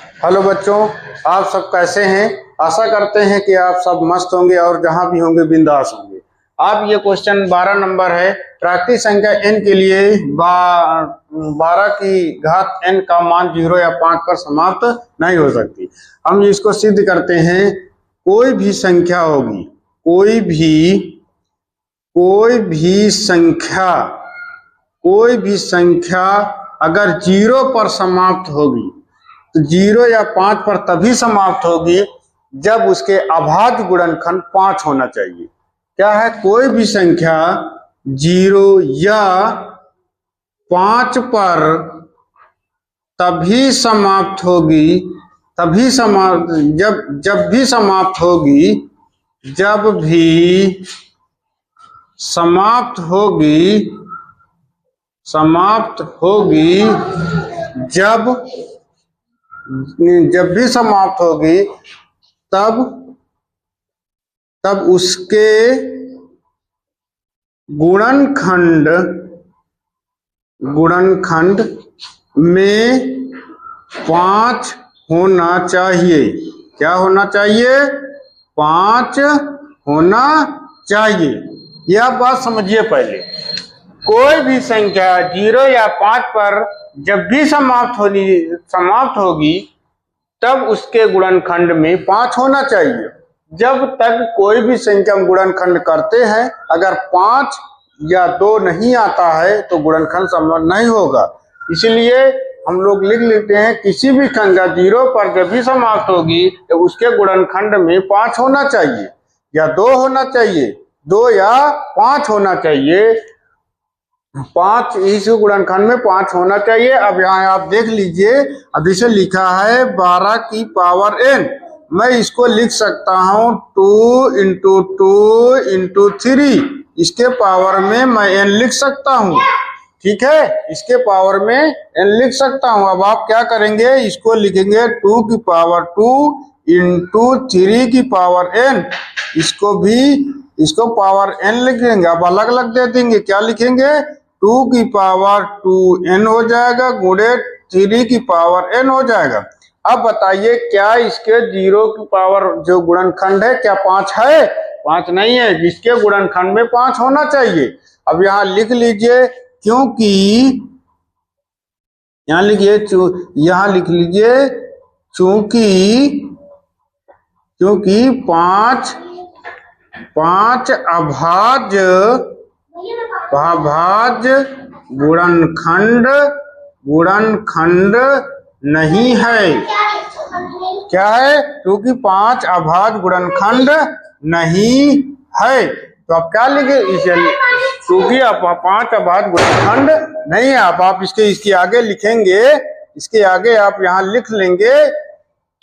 Hello बच्चों, आप सब कैसे हैं। आशा करते हैं कि आप सब मस्त होंगे और जहां भी होंगे बिंदास होंगे। आप ये क्वेश्चन 12 नंबर है। प्राकृतिक संख्या n के लिए 12 की घात n का मान 0 या 5 पर समाप्त नहीं हो सकती। हम इसको सिद्ध करते हैं। कोई भी संख्या होगी, कोई भी संख्या अगर 0 पर समाप्त होगी तो 0 या 5 पर तभी समाप्त होगी जब उसके अभाज्य गुणनखंड 5 होना चाहिए। क्या है? कोई भी संख्या 0 या 5 पर तभी समाप्त होगी, जब भी समाप्त होगी तब उसके गुणनखंड में 5 होना चाहिए। क्या होना चाहिए? 5 होना चाहिए। यह बात समझिए पहले। कोई भी संख्या 0 या 5 पर जब भी समाप्त होगी तब उसके गुणनखंड में 5 होना चाहिए। जब तक कोई भी संख्या हम गुणनखंड करते हैं, अगर 5 या 2 नहीं आता है तो गुणनखंड संपन्न नहीं होगा। इसलिए हम लोग लिख लेते हैं, किसी भी संख्या 0 पर जब भी समाप्त होगी तो उसके गुणनखंड में 5 होना चाहिए, या 2 होना चाहिए, 2 या 5 होना चाहिए। 5 इस गुणनखंड में 5 होना चाहिए। अब यहाँ आप देख लीजिए, अब इसे लिखा है 12 की पावर n। मैं इसको लिख सकता हूँ 2 × 2 × 3। इसके पावर में मैं n लिख सकता हूँ। ठीक है, इसके पावर में n लिख सकता हूँ। अब आप क्या करेंगे, इसको लिखेंगे 2 की पावर 2 × 3 की पावर n। इसको पावर n लिखेंगे। अब अलग अलग दे देंगे। क्या लिखेंगे? 2 की पावर 2n हो जाएगा, गुणे 3 की पावर n हो जाएगा। अब बताइए, क्या इसके 0 की पावर जो गुणनखंड है क्या 5 है? 5 नहीं है, जिसके गुणनखंड में 5 होना चाहिए। अब यहाँ लिख लीजिए, क्योंकि यहाँ लिख लीजिए क्योंकि 5 अभाज्य गुणनखंड नहीं है। क्या है? क्योंकि 5 अभाज्य गुणनखंड नहीं है। तो आप क्या लिखे? इसे क्योंकि आप 5 अभाज्य गुणनखंड नहीं है। आप इसके आगे लिखेंगे, इसके आगे आप यहाँ लिख लेंगे,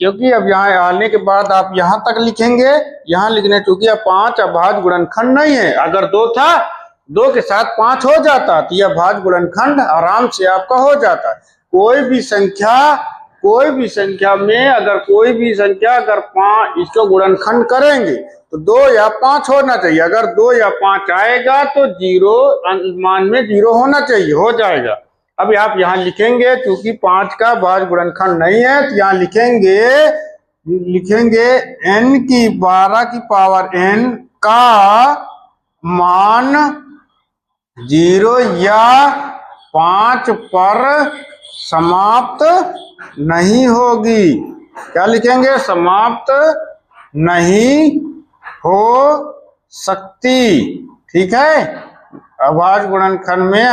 क्योंकि अब यहाँ आने के बाद आप यहाँ तक लिखेंगे। यहाँ लिखने क्योंकि अब 5 अभाज्य गुणनखंड नहीं है। अगर 2 था, 2 के साथ 5 हो जाता तो यह अभाज्य गुणनखंड आराम से आपका हो जाता। कोई भी संख्या में अगर 5 इसको गुणनखंड करेंगे तो 2 या 5 होना चाहिए। अगर 2 या 5 आएगा तो 0 मान में 0 होना चाहिए, हो जाएगा। अब आप यहाँ लिखेंगे, क्योंकि 5 का अभाज्य गुणनखंड नहीं है, तो यहाँ लिखेंगे n की 12 की पावर n का मान 0 या 5 पर समाप्त नहीं होगी। क्या लिखेंगे? समाप्त नहीं हो सकती। ठीक है, अभाज्य गुणनखंड में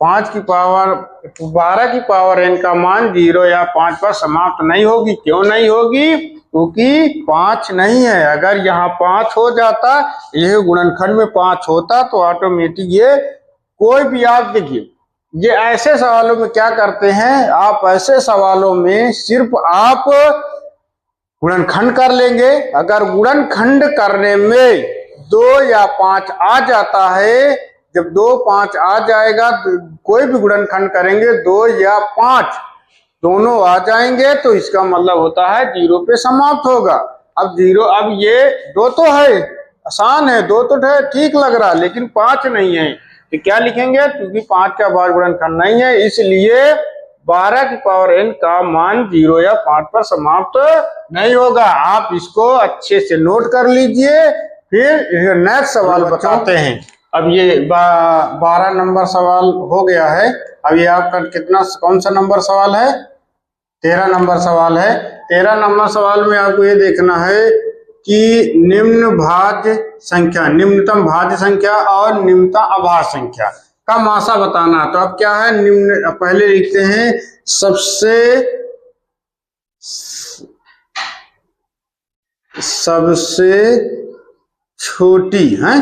12 की पावर n का मान 0 या 5 पर समाप्त नहीं होगी। क्यों नहीं होगी? क्योंकि 5 नहीं है। अगर यहाँ 5 हो जाता, यह गुणनखंड में 5 होता तो ऑटोमेटिक ये कोई भी, आप देखिए, ये ऐसे सवालों में क्या करते हैं, आप ऐसे सवालों में सिर्फ आप गुणनखंड कर लेंगे। अगर गुणनखंड करने में 2 या 5 आ जाता है, जब 2 5 आ जाएगा तो कोई भी गुणनखंड करेंगे 2 या 5 दोनों आ जाएंगे तो इसका मतलब होता है 0 पे समाप्त होगा। अब ये 2 तो है, आसान है, 2 तो है, ठीक लग रहा, लेकिन 5 नहीं है। तो क्या लिखेंगे? क्योंकि 5 का अभाज्य गुणनखंड नहीं है, इसलिए 12 की पावर n का मान 0 या 5 पर समाप्त नहीं होगा। आप इसको अच्छे से नोट कर लीजिए। फिर नेक्स्ट सवाल बताते हैं। अब ये 12 नंबर सवाल हो गया है। अब ये आपका कौन सा नंबर सवाल है? 13 नंबर सवाल है। 13 नंबर सवाल में आपको ये देखना है कि निम्न भाज्य संख्या, निम्नतम भाज्य संख्या और निम्नतम अभाज्य संख्या का मासा बताना है। तो अब क्या है, निम्न पहले लिखते हैं सबसे छोटी है,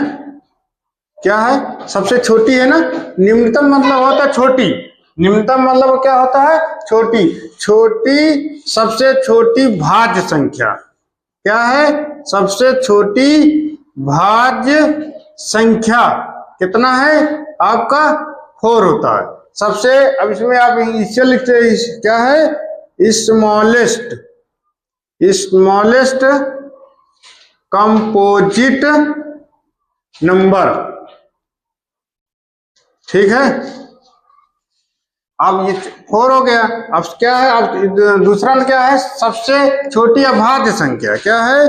क्या है? सबसे छोटी है ना। निम्नतम मतलब होता है छोटी, निम्नतम मतलब क्या होता है? छोटी। छोटी सबसे छोटी भाज्य संख्या क्या है? सबसे छोटी भाज्य संख्या कितना है आपका? 4 होता है सबसे। अब इसमें आप इससे लिखते हैं क्या है? स्मॉलेस्ट, स्मॉलेस्ट कंपोजिट नंबर, ठीक है। अब ये 4 हो गया। अब क्या है? अब दूसरा क्या है? सबसे छोटी अभाज्य संख्या क्या है?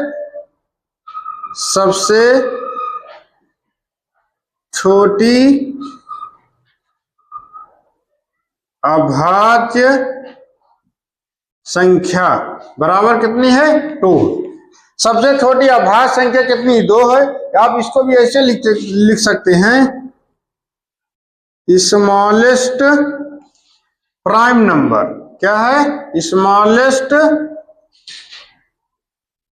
सबसे छोटी अभाज्य संख्या बराबर कितनी है? 2। सबसे छोटी अभाज्य संख्या कितनी? 2 है। आप इसको भी ऐसे लिख सकते हैं, स्मॉलेस्ट प्राइम नंबर। क्या है? स्मॉलेस्ट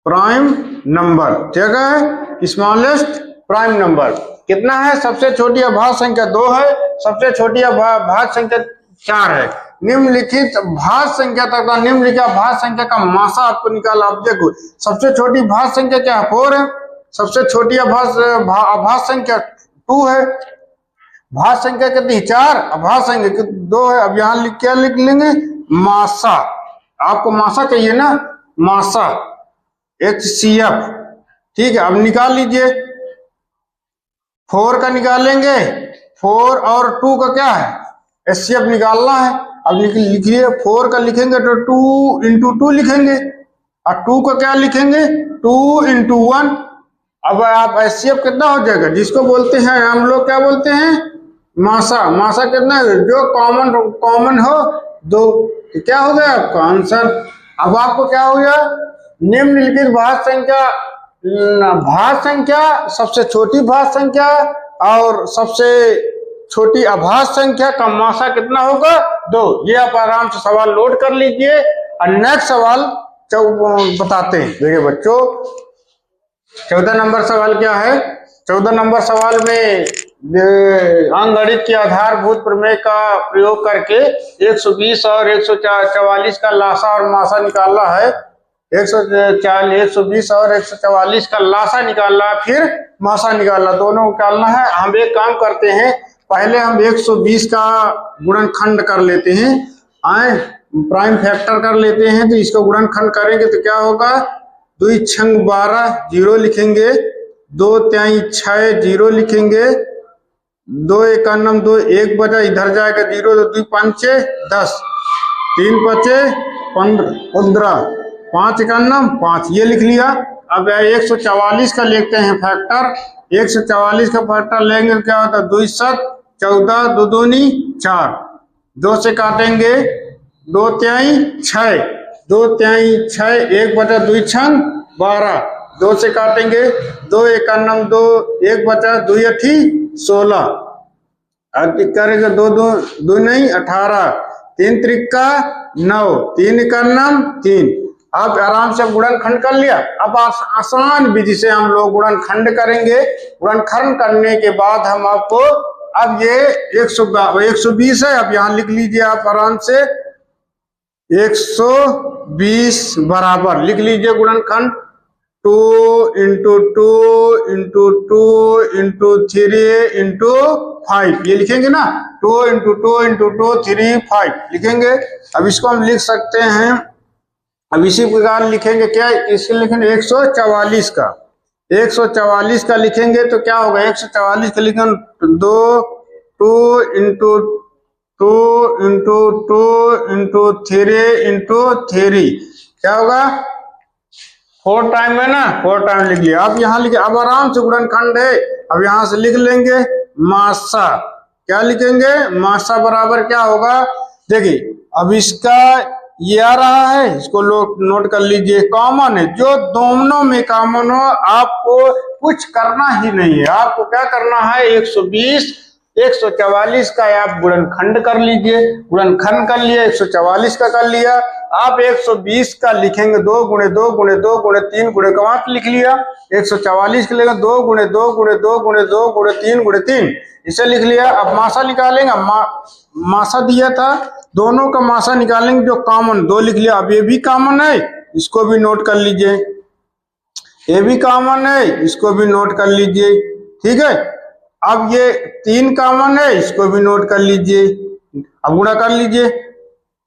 प्राइम नंबर, ठीक है। स्मॉलेस्ट प्राइम नंबर कितना है? सबसे छोटी अभाज्य संख्या 2 है, सबसे छोटी अभाज्य संख्या 4 है। निम्नलिखित भाज्य संख्या तथा निम्नलिखित भाज्य संख्या का मासा आपको निकालना। आप देखो सबसे छोटी भाज्य संख्या क्या है? 4 है। सबसे छोटी अभाज्य संख्या 2 है। भाज्य संख्या कितनी? 4। अभाज्य संख्या 2 है। अब यहाँ क्या लिख लेंगे? मासा। आपको मासा चाहिए ना, मासा HCF, ठीक है। अब निकाल लीजिए, 4 का निकालेंगे, 4 और 2 का क्या है? HCF निकालना है। अब लिखिए 4 का लिखेंगे तो 2 × 2 लिखेंगे, और 2 का क्या लिखेंगे? 2 × 1। अब आप HCF कितना हो जाएगा? जिसको बोलते हैं हम लोग क्या बोलते हैं? मासा। मासा कितना? जो कॉमन हो 2। तो क्या हो गया आपका आंसर? अब आपको क्या हो गया? निम्नलिखित भाज्य संख्या, सबसे छोटी भाज्य संख्या और सबसे छोटी अभाज्य संख्या का मासा कितना होगा? 2। ये आप आराम से सवाल नोट कर लीजिए। और नेक्स्ट सवाल बताते हैं। देखिए बच्चों, 14 नंबर सवाल क्या है? 14 नंबर सवाल में अंकगणित के आधारभूत प्रमेय का प्रयोग करके 120 और 144 का लासा और मासा निकालना है। 120 और 144 का लासा निकालना, फिर मासा निकालना, दोनों निकालना है। हम एक काम करते हैं, पहले हम 120 का गुणनखंड कर लेते हैं, प्राइम फैक्टर कर लेते हैं। तो इसका गुणनखंड करेंगे तो क्या होगा? 2 × 12 0 लिखेंगे, 2 × 6 0 लिखेंगे, 2 × 1 2, 1 बचा इधर जाएगा 0, 2 × 5 10, 3 बचे 15, 5 × 5, ये लिख लिया। अब 144 का लिखते हैं फैक्टर। 144 का फैक्टर लेंगे क्या होता है? 2 × 7 14, 2 दूनी 4, 2 से काटेंगे 2 × 6, 2 × 6, 1 बचा 2 × 12, 2 से काटेंगे 2 × 1 2, 1 बचा 2 × 16, करेंगे 2 2 नहीं 18, 3 × 9, 3 × 3। आप आराम से गुणनखंड कर लिया। अब आसान विधि से हम लोग गुणनखंड करेंगे। गुणनखंड करने के बाद हम आपको, अब ये 120 है, अब यहाँ लिख लीजिए आप आराम से 120 बराबर लिख लीजिए गुणनखंड 2 × 2 × 2 × 3 × 5, ये लिखेंगे ना, 2 × 2 × 2 3 5 लिखेंगे। अब इसको हम लिख सकते हैं, अब इसी प्रकार लिखेंगे क्या? इसके लिखेंगे 144 का, 144 का लिखेंगे तो क्या होगा? 144 का लिखेंगे 2 × 2 इंटू 2 इंटू 3 इंटू 3, क्या होगा 4 टाइम है ना, 4 टाइम लिख लिया। अब यहाँ लिखे, अब आराम से गुणनखंड है, अब यहाँ से लिख लेंगे मासा। क्या लिखेंगे, मासा बराबर क्या होगा, देखिए अब इसका ये आ रहा है, इसको नोट कर लीजिए, कॉमन है, जो दोनों में कॉमन हो आपको कुछ करना ही नहीं है। आपको क्या करना है, 120 144 का आप गुणनखंड कर लीजिए, गुणनखंड कर लिया, 144 का कर लिया। आप 120 का लिखेंगे 2 गुणे 2 गुणे 2 गुणे 3 गुणे 5 लिख लिया। 144 के लेगा 2 गुणे 2 गुणे 2 गुणे 2 गुणे 3 गुणे 3, इसे लिख लिया। अब मासा निकालेंगे, मासा दिया था, दोनों का मासा निकालेंगे, जो कॉमन 2 लिख लिया। अब ये भी कॉमन है, इसको भी नोट कर लीजिए, ये भी कॉमन है, इसको भी नोट कर लीजिए, ठीक है। अब ये 3 कॉमन है, इसको भी नोट कर लीजिए। अब गुणा कर लीजिए,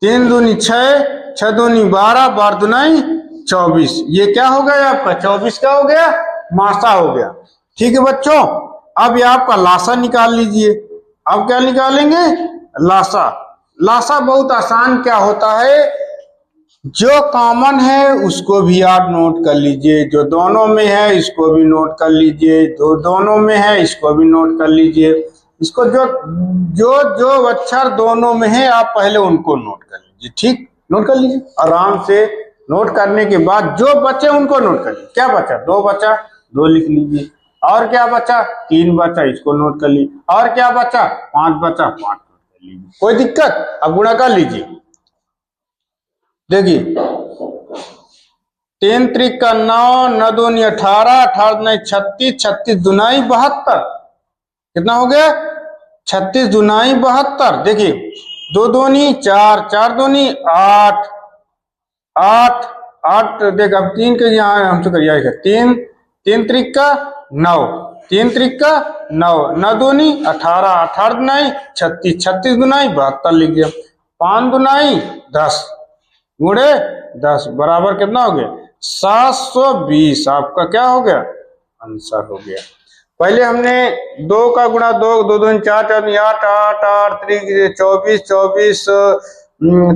3 दूनी 6, 6 दूनी 12, 12 दूनी 24, ये क्या हो गया आपका 24 का हो गया, मासा हो गया, ठीक है बच्चों। अब ये आपका लासा निकाल लीजिए। अब क्या निकालेंगे, लासा। लासा बहुत आसान क्या होता है, जो कॉमन है उसको भी आप नोट कर लीजिए, जो दोनों में है इसको भी नोट कर लीजिए, जो दोनों में है इसको भी नोट कर लीजिए। इसको जो जो जो अक्षर दोनों में है आप पहले उनको नोट कर लीजिए, ठीक, नोट कर लीजिए आराम से। नोट करने के बाद जो बचे उनको नोट कर लीजिए। क्या बचा, 2 बचा, 2 लिख लीजिए। और क्या बचा, 3 बचा, इसको नोट कर लीजिए। और क्या बचा, 5 बचा, 5 नोट कर लीजिए, कोई दिक्कत। अब गुणा कर लीजिए, देखिए 3 त्रिक का 9, 9 दूनी 18, 18 दूनी 36, 36 दुनाई 72, कितना हो गया 36 दुनाई 72। देखिए 2 दूनी 4, 4 दूनी 8, 8 8, देख अब 3 के यहाँ हमसे करिए, 3 3 त्रिक का 9, 3 त्रिक का 9, 9 दूनी 18, 18 दुनाई 36, 36 दुनाई 72 लिख दिया। 5 दुनाई 10 गुणे 10 बराबर कितना हो गया 720, आपका क्या हो गया आंसर हो गया। पहले हमने 2 का गुणा 2, 2 दूनी 4, 4 दूनी 8, 8 8 3 24, 24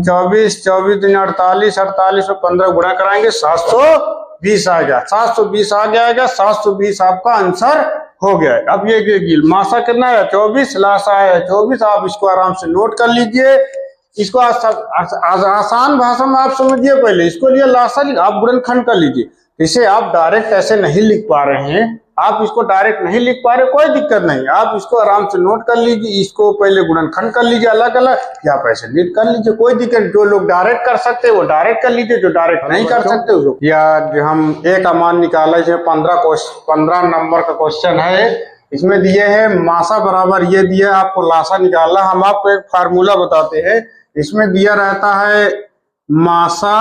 24 24 दूनी 48, 48 और 15 गुणा कराएंगे 720 आ गया, 720 आ जाएगा, 720 आपका आंसर हो गया। अब ये मासा कितना है 24, लासा है 24। आप इसको आराम से नोट कर लीजिए, इसको आसान भाषा में आप समझिए। पहले इसको लिए लासा आप गुणनखंड कर लीजिए। इसे आप डायरेक्ट ऐसे नहीं लिख पा रहे हैं, आप इसको डायरेक्ट नहीं लिख पा रहे, कोई दिक्कत नहीं, आप इसको आराम से नोट कर लीजिए। इसको पहले गुणनखंड कर लीजिए अलग अलग, या आप ऐसे नीट कर लीजिए, कोई दिक्कत। जो लोग डायरेक्ट कर सकते हैं वो डायरेक्ट कर लीजिए, जो डायरेक्ट नहीं कर सकते वो, या हम ए का मान निकाला, 15 नंबर का क्वेश्चन है, इसमें दिए है मासा बराबर ये दिया, आपको लासा निकालना। हम आपको एक फार्मूला बताते हैं, इसमें दिया रहता है मासा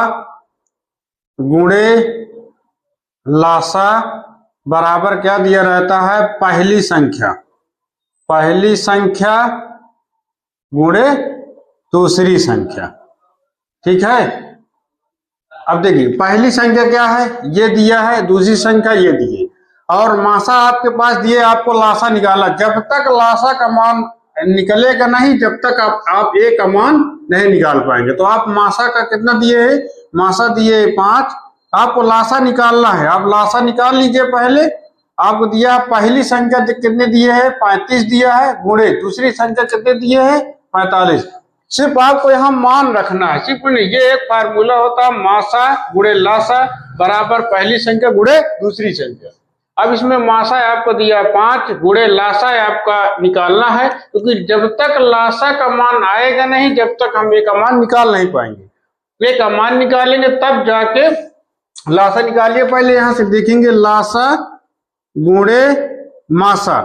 गुणे लासा बराबर क्या दिया रहता है, पहली संख्या गुणे दूसरी संख्या, ठीक है। अब देखिए पहली संख्या क्या है, ये दिया है, दूसरी संख्या ये दी है, और मासा आपके पास दिए, आपको लासा निकाला। जब तक लासा का मान निकलेगा नहीं, जब तक आप ए का मान नहीं निकाल पाएंगे। तो आप मासा का कितना दिए है, मासा दिए 5, आपको लासा निकालना है, आप लासा निकाल लीजिए। पहले आपको दिया पहली संख्या कितने दिए है 35 दिया है, गुणे दूसरी संख्या कितने दिए है 45। सिर्फ आपको यहाँ मान रखना है, सिर्फ नहीं, ये एक फार्मूला होता है, मासा गुणे लासा बराबर पहली संख्या गुणे दूसरी संख्या। अब इसमें मासा आपको दिया 5, गुणे लासा आपका निकालना है, क्योंकि जब तक लासा का मान आएगा नहीं, जब तक हम ए का मान निकाल नहीं पाएंगे। ए का मान निकालेंगे तब जाके लासा निकालिए। पहले यहाँ से देखेंगे लासा गुणे मासा,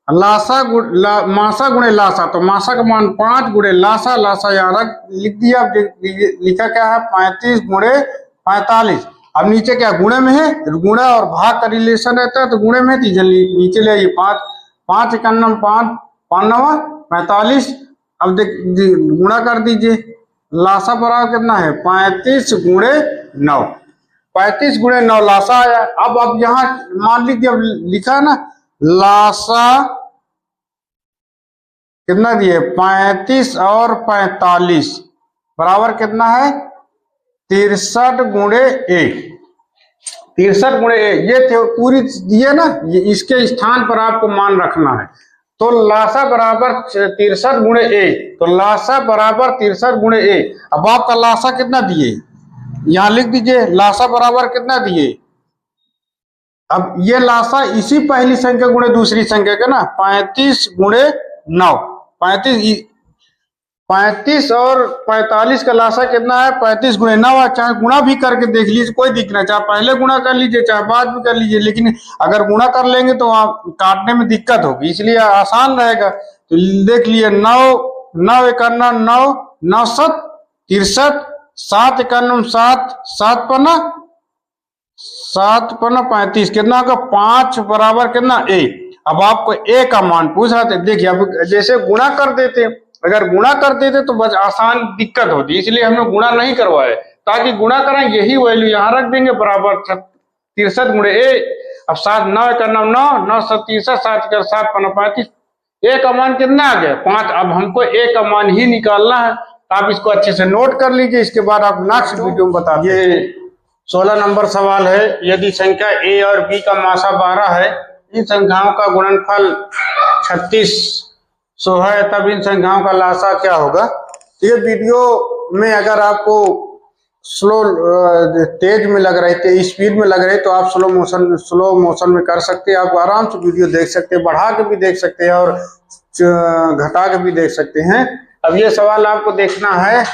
मासा गुणे लासा, तो मासा का मान 5 गुणे लासा, लासा यहाँ लिख दिया। लिखा क्या है 35 गुणे 45। अब नीचे क्या गुणे में है, गुणा और भाग का रिलेशन रहता है, तो गुणे में है, नीचे ले आइए 5, 5 51 5 5 9 45। अब देख गुणा कर दीजिए, लासा बराबर कितना है 35 गुणे 9, 35 गुणे 9 लासा आया। अब यहाँ मान लीजिए, अब लिखा है ना लासा कितना दिए 35 और 45 बराबर कितना है 63 गुणे ए। 63 गुणे ए ये पूरी दिए ना, ये इसके स्थान पर आपको मान रखना है। तो लासा बराबर 63 गुणे ए, तो लासा बराबर 63 गुणे ए। अब आपका लासा कितना दिए यहां लिख दीजिए, लासा बराबर कितना दिए। अब ये लासा इसी पहली संख्या गुणे दूसरी संख्या का ना 35 गुणे 9, 35 और 45 का लासा कितना है 35 गुणे 9 है। चाहे गुणा भी करके देख लीजिए, कोई दिक्कत नहीं, चाहे पहले गुणा कर लीजिए चाहे बाद में कर लीजिए, लेकिन अगर गुणा कर लेंगे तो आप काटने में दिक्कत होगी, इसलिए आसान रहेगा। तो देख लिए 9 51 9 9 7 63 7 51 7 7 पन्ना 7 पन्ना 35 कितना का 5 बराबर कितना ए। अब आपको ए का मान पूछा था, देखिए अब जैसे गुणा कर देते, अगर गुणा कर देते तो बस आसान दिक्कत होती, इसलिए हमने गुणा नहीं करवाए, ताकि गुणा करें यही वैल्यू यहाँ रख देंगे बराबर 63 गुणे ए। अब 7 9 51 9 9 7 63 7 कर 7 पन्ना 35, ए का मान कितना आ गया 5। अब हमको ए का मान ही निकालना है, आप इसको अच्छे से नोट कर लीजिए, इसके बाद आप नेक्स्ट वीडियो में बता। ये 16 नंबर सवाल है, यदि संख्या ए और बी का मासा 12 है, इन संख्याओं का गुणनफल 3600 है, तब इन संख्याओं का लासा क्या होगा। ये वीडियो में अगर आपको स्लो तेज में लग रहे थे, स्पीड में लग रहे तो आप स्लो मोशन में कर सकते हैं, आप आराम से वीडियो देख सकते हैं, बढ़ा के भी देख सकते हैं और घटा के भी देख सकते हैं। अब ये सवाल आपको देखना है।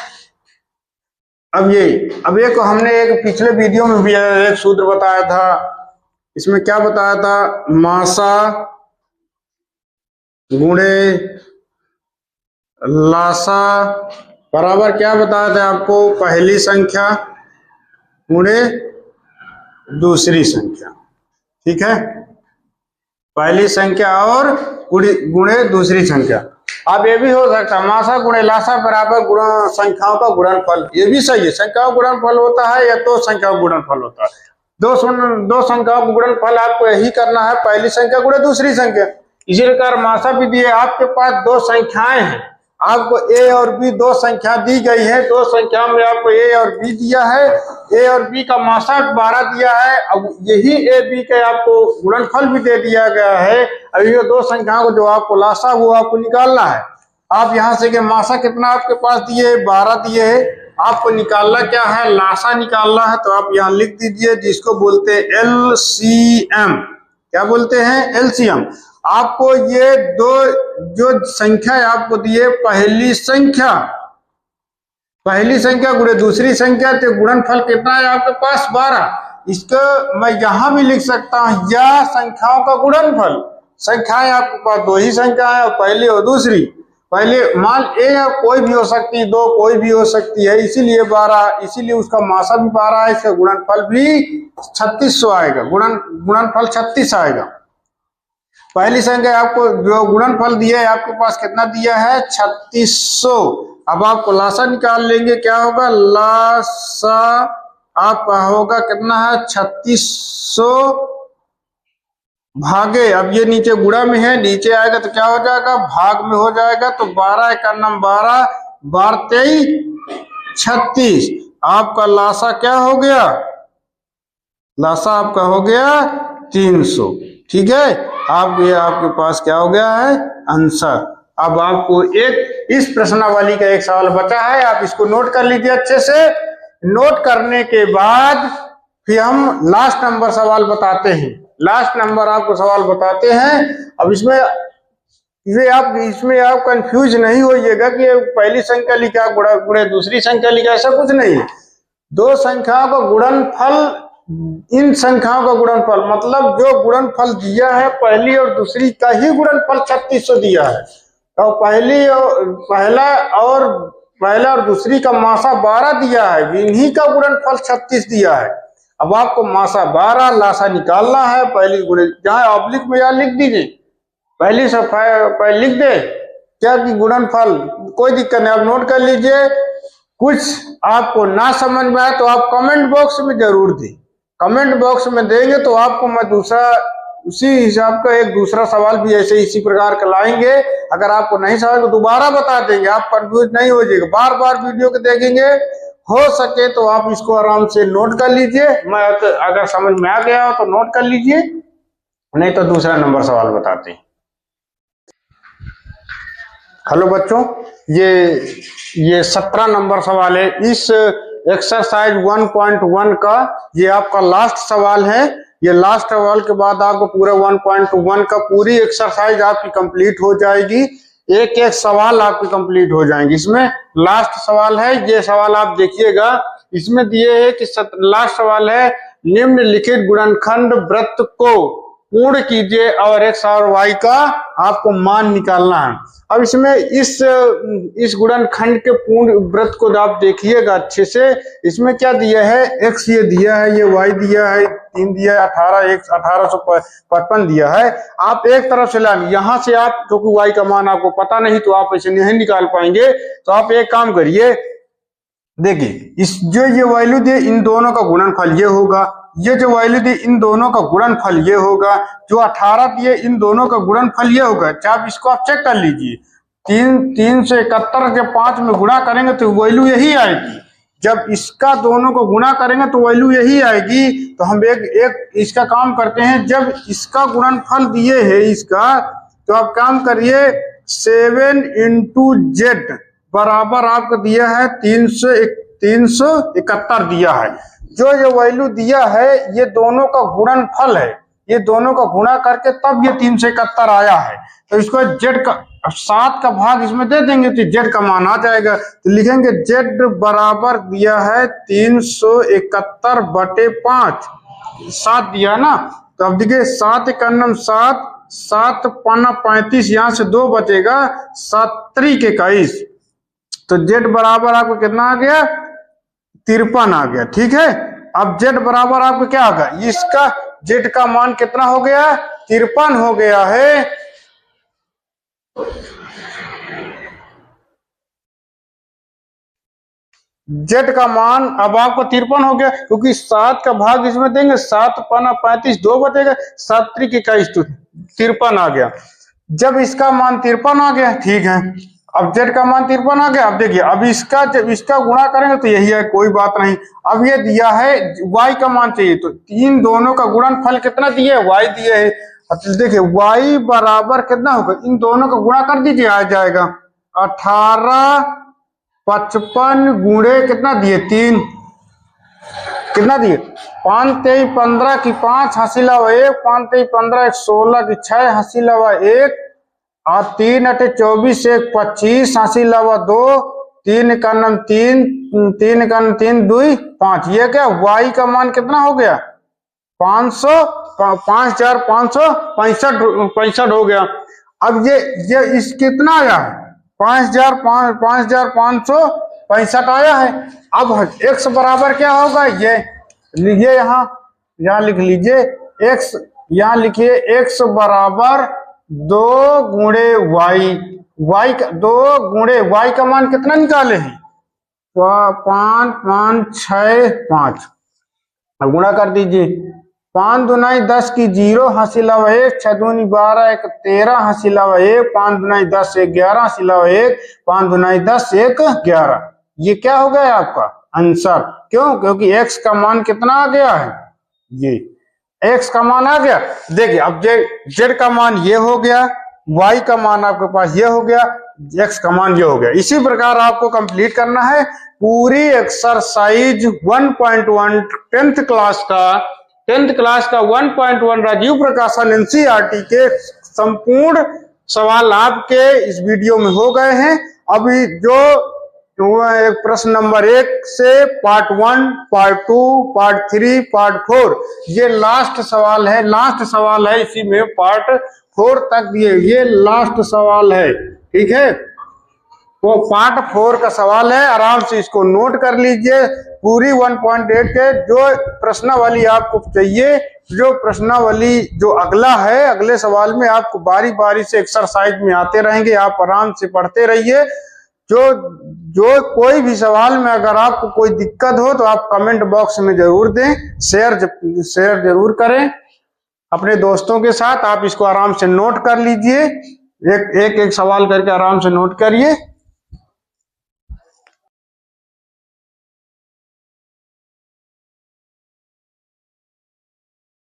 अब ये को हमने एक पिछले वीडियो में भी एक सूत्र बताया था, इसमें क्या बताया था, मासा गुणे लासा बराबर क्या बताया था आपको, पहली संख्या गुणे दूसरी संख्या। ठीक है, पहली संख्या और गुणे दूसरी संख्या। अब ये भी हो सकता है मासा गुणे लासा बराबर गुण संख्याओं का गुणनफल, ये भी सही है, संख्याओं का गुणनफल होता है या तो संख्याओं का गुणनफल होता है। दो संख्याओं का गुणनफल आपको यही करना है, पहली संख्या गुणे दूसरी संख्या। इसी प्रकार मासा भी दिए, आपके पास दो संख्याएं हैं, आपको ए और बी दो संख्या दी गई है, दो संख्याओं में आपको ए और बी दिया है, ए और बी का मासा 12 दिया है। अब यही ए बी के आपको गुणनफल भी दे दिया गया है। अब ये दो संख्याओं को जो आपको लासा वो आपको निकालना है। आप यहाँ से कि मासा कितना आपके पास दिए 12 दिए है, आपको निकालना क्या है, लासा निकालना है। तो आप यहाँ लिख दीजिए, जिसको बोलते हैं LCM। क्या बोलते हैं, LCM। आपको ये दो जो संख्या आपको दिए, पहली संख्या गुणे दूसरी संख्या, तो गुणनफल कितना है आपके पास 12। इसको मैं यहां भी लिख सकता हूं, या संख्याओं का गुणनफल। संख्याएं आपके पास दो ही संख्या है, पहली और दूसरी। पहले मान ए कोई भी हो सकती है, दो कोई भी हो सकती है, इसीलिए 12, इसीलिए उसका मासा भी 12 है, इसका गुणनफल भी 3600 आएगा, गुणनफल 36 आएगा। पहली संख्या आपको जो गुणनफल दिया है आपके पास कितना दिया है 3600। अब आपको लासा निकाल लेंगे, क्या होगा, लासा आपका होगा कितना है 3600 भागे, अब ये नीचे गुणा में है, नीचे आएगा तो क्या हो जाएगा, भाग में हो जाएगा। तो 12 का नाम 12 12 23 36। आपका लासा क्या हो गया, लासा आपका हो गया 300। ठीक है, आप ये आपके पास क्या हो गया है आंसर। अब आपको एक इस प्रश्नावली का एक सवाल बचा है, आप इसको नोट कर लीजिए अच्छे से। नोट करने के बाद फिर हम लास्ट नंबर सवाल बताते हैं, लास्ट नंबर आपको सवाल बताते हैं। अब इसमें आप कंफ्यूज नहीं होइएगा कि पहली संख्या लिखा गुणे दूसरी संख्या लिखा, ऐसा कुछ नहीं है। दो संख्याओं का गुणनफल, इन संख्याओं का गुणनफल मतलब जो गुणनफल दिया है पहली और दूसरी का ही गुणनफल 3600 दिया है, और पहला और दूसरी का मासा 12 दिया है, इन्हीं का गुणनफल 36 दिया है। अब आपको मासा 12 लासा निकालना है, पहली गुणे जहां ऑब्लिक में यहाँ लिख दीजिए, पहली से पहले लिख दे क्या कि गुणनफल, कोई दिक्कत नहीं, आप नोट कर लीजिए। कुछ आपको ना समझ में आए तो आप कमेंट बॉक्स में जरूर दें, कमेंट बॉक्स में देंगे तो आपको मैं दूसरा उसी हिसाब का एक दूसरा सवाल भी ऐसे इसी प्रकार का लाएंगे। अगर आपको नहीं समझ तो दोबारा बता देंगे, आप कंफ्यूज नहीं हो जाएगा। बार बार वीडियो को देखेंगे, हो सके तो आप इसको आराम से नोट कर लीजिए। मैं अगर समझ में आ गया हो तो नोट कर लीजिए, नहीं तो दूसरा नंबर सवाल बताते हैं। हेलो बच्चों, ये 17 नंबर सवाल है इस एक्सरसाइज 1.1 का। ये आपका लास्ट सवाल है। ये लास्ट सवाल के बाद आपको पूरा 1.1 का पूरी एक्सरसाइज आपकी कंप्लीट हो जाएगी। एक एक सवाल आपकी कंप्लीट हो जाएंगे। इसमें लास्ट सवाल है, ये सवाल आप देखिएगा। इसमें दिए है कि लास्ट सवाल है, निम्नलिखित गुणनखंड वृत्त को पूर्ण कीजिए और x और y का आपको मान निकालना है। अब इसमें इस गुणनखंड के पूर्ण वृत्त को आप देखिएगा अच्छे से। इसमें क्या दिया है, x ये दिया है, ये y दिया है, 3 दिया है, 1855 दिया है। आप एक तरफ से लाएं, यहां से आप, क्योंकि y का मान आपको पता नहीं तो आप ऐसे नहीं निकाल पाएंगे। तो आप एक काम करिए, देखिए इस जो ये वैल्यू दिए इन दोनों का गुणनफल ये होगा, ये जो वैल्यू दी इन दोनों का गुणनफल ये होगा, जो 18 दिए इन दोनों का गुणनफल ये होगा। आप इसको आप चेक कर लीजिए, 371 जब 5 में गुणा करेंगे तो वैल्यू यही आएगी। जब इसका दोनों को गुणा करेंगे तो वैल्यू यही आएगी। तो हम एक इसका काम करते हैं, जब इसका गुणनफल दिए है इसका, तो आप काम करिए 7 × Z बराबर आपको दिया है 371 दिया है। जो ये वैल्यू दिया है ये दोनों का गुणनफल है, ये दोनों का गुणा करके तब ये 371 आया है। तो इसको जेड का 7 का भाग इसमें दे देंगे तो जेड का मान आ जाएगा। तो लिखेंगे जेड बराबर दिया है 371/5, 7 दिया ना। तो अब देखिए 7 × 7, 7 × 5 35, यहाँ से 2 बचेगा, 7 × 3 = 21। तो जेड बराबर आपको कितना आ गया, 53 आ गया। ठीक है, अब जेड बराबर आपको क्या आ गया, इसका जेड का मान कितना हो गया, 53 हो गया है। जेड का मान अब आपको 53 हो गया, क्योंकि 7 का भाग इसमें देंगे, 7 × 5 35, 2 बचेगा, 7 × 3 = 21, तो 53 आ गया। जब इसका मान 53 आ गया, ठीक है, अब जेड का मान 53 आ गया। अब देखिए, अब जब इसका गुणा करेंगे तो यही है, कोई बात नहीं। अब ये दिया है y का मान चाहिए, तो इन दोनों का गुणनफल कितना दिए है, y दिए है। तो देखिए y बराबर कितना होगा, इन दोनों का गुणा कर दीजिए, आ जाएगा 1855 गुणे कितना दिए, 3, कितना दिए 5 × 3 = 15 की 5 हासिल 1, 5 × 3 = 15, 1 16 की 6 हासिल 1, और 3 × 8 = 24, 1 25 हासिल 2, 3 × 9 3, 3 × 9 3, 2 5। ये क्या y का मान कितना हो गया, 5565 हो गया। अब ये इस कितना आया, 5565 आया है। अब x बराबर क्या होगा, ये यहाँ लिख लीजिए, x यहाँ लिखिए, x बराबर 2 × y, 2 × y का मान कितना निकाले हैं, 5 5 6 5, गुणा कर दीजिए, 5 × 2 = 10 की 0 हासिल 1, 6 × 2 = 12, 1 13 हासिल 1, 5 × 2 = 10, 1 11 हासिल 1, 5 × 2 = 10, 1 11। ये क्या हो गया आपका आंसर, क्यों, क्योंकि x का मान कितना आ गया है, ये x का मान आ गया। देखिए अब z का मान ये हो गया, y का मान आपके पास ये हो गया, x का मान ये हो गया। इसी प्रकार आपको कंप्लीट करना है पूरी एक्सरसाइज 1.1 10th क्लास का 1.1 राजीव प्रकाशन NCERT के संपूर्ण सवाल आपके इस वीडियो में हो गए हैं। अभी जो प्रश्न नंबर 1 से पार्ट 1, पार्ट 2, पार्ट 3, पार्ट 4, ये लास्ट सवाल है। इसी में पार्ट 4 तक ये लास्ट सवाल है। ठीक है, वो पार्ट 4 का सवाल है, आराम से इसको नोट कर लीजिए। पूरी 1.8 के जो प्रश्नावली आपको चाहिए, जो प्रश्नावली जो अगला है, अगले सवाल में आपको बारी बारी से एक्सरसाइज में आते रहेंगे, आप आराम से पढ़ते रहिए। जो कोई भी सवाल में अगर आपको कोई दिक्कत हो तो आप कमेंट बॉक्स में जरूर दें, शेयर जरूर करें। अपने दोस्तों के साथ आप इसको आराम से नोट कर लीजिए, एक एक सवाल करके आराम से नोट करिए।